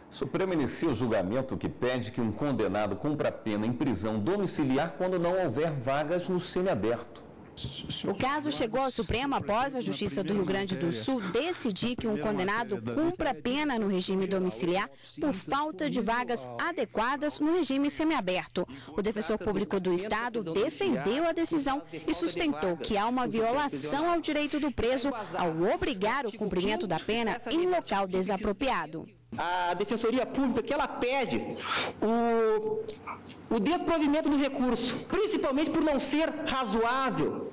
O Supremo inicia o julgamento que pede que um condenado cumpra a pena em prisão domiciliar quando não houver vagas no semiaberto. O caso chegou ao Supremo após a Justiça do Rio Grande do Sul decidir que um condenado cumpra a pena no regime domiciliar por falta de vagas adequadas no regime semiaberto. O defensor público do Estado defendeu a decisão e sustentou que há uma violação ao direito do preso ao obrigar o cumprimento da pena em local desapropriado. A Defensoria Pública, que ela pede o desprovimento do recurso, principalmente por não ser razoável,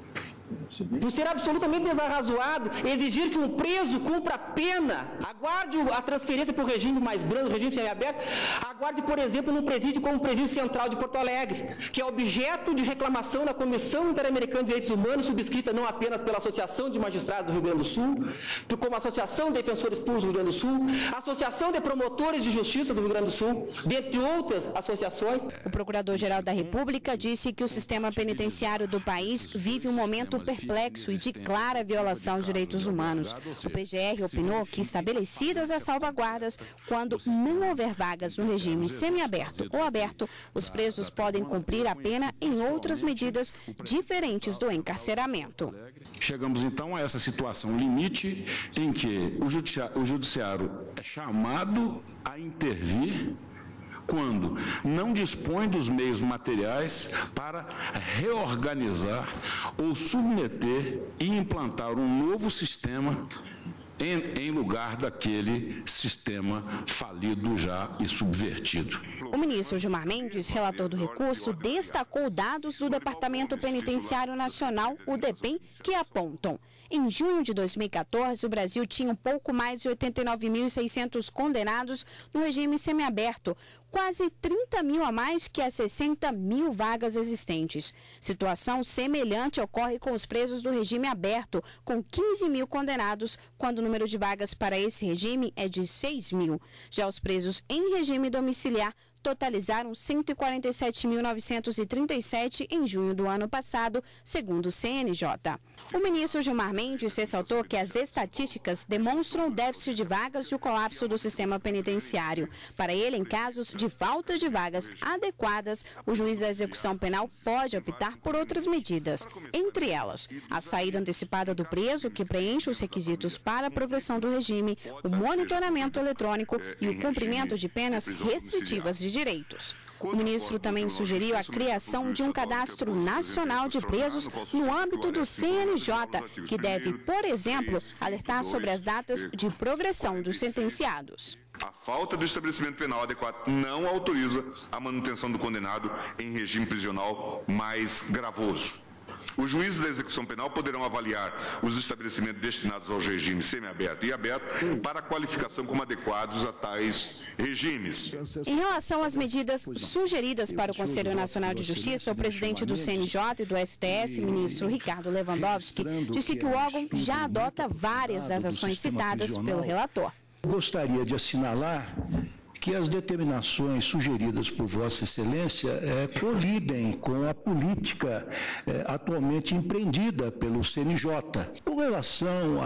por ser absolutamente desarrazoado, exigir que um preso cumpra a pena, aguarde a transferência para o regime mais brando, o regime semiaberto, aguarde, por exemplo, no presídio como o Presídio Central de Porto Alegre, que é objeto de reclamação da Comissão Interamericana de Direitos Humanos, subscrita não apenas pela Associação de Magistrados do Rio Grande do Sul, como a Associação de Defensores Públicos do Rio Grande do Sul, a Associação de Promotores de Justiça do Rio Grande do Sul, dentre outras associações. O Procurador-Geral da República disse que o sistema penitenciário do país vive um momento perplexo e de clara violação aos direitos humanos. O PGR opinou que, estabelecidas as salvaguardas, quando não houver vagas no regime semiaberto ou aberto, os presos podem cumprir a pena em outras medidas diferentes do encarceramento. Chegamos então a essa situação limite em que o judiciário é chamado a intervir quando não dispõe dos meios materiais para reorganizar ou submeter e implantar um novo sistema em lugar daquele sistema falido já e subvertido. O ministro Gilmar Mendes, relator do recurso, destacou dados do Departamento Penitenciário Nacional, o DEPEN, que apontam: em junho de 2014, o Brasil tinha um pouco mais de 89.600 condenados no regime semiaberto, quase 30 mil a mais que as 60 mil vagas existentes. Situação semelhante ocorre com os presos do regime aberto, com 15 mil condenados, quando o número de vagas para esse regime é de 6 mil. Já os presos em regime domiciliar totalizaram 147.937 em junho do ano passado, segundo o CNJ. O ministro Gilmar Mendes ressaltou que as estatísticas demonstram o déficit de vagas e o colapso do sistema penitenciário. Para ele, em casos de falta de vagas adequadas, o juiz da execução penal pode optar por outras medidas, entre elas a saída antecipada do preso, que preenche os requisitos para a progressão do regime, o monitoramento eletrônico e o cumprimento de penas restritivas de direitos. O ministro também sugeriu a criação de um cadastro nacional de presos no âmbito do CNJ, que deve, por exemplo, alertar sobre as datas de progressão dos sentenciados. A falta de estabelecimento penal adequado não autoriza a manutenção do condenado em regime prisional mais gravoso. Os juízes da execução penal poderão avaliar os estabelecimentos destinados aos regimes semiaberto e aberto para qualificação como adequados a tais regimes. Em relação às medidas sugeridas para o Conselho Nacional de Justiça, o presidente do CNJ e do STF, ministro Ricardo Lewandowski, disse que o órgão já adota várias das ações citadas pelo relator. Gostaria de assinalar que as determinações sugeridas por Vossa Excelência colidem com a política atualmente empreendida pelo CNJ. Com relação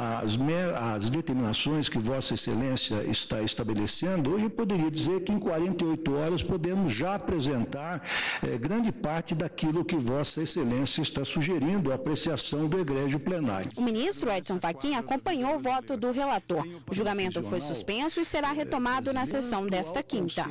às determinações que Vossa Excelência está estabelecendo, hoje eu poderia dizer que em 48 horas podemos já apresentar grande parte daquilo que Vossa Excelência está sugerindo, a apreciação do egrégio plenário. O ministro Edson Fachin acompanhou o voto do relator. O julgamento foi suspenso e será retomado na sessão desta quinta.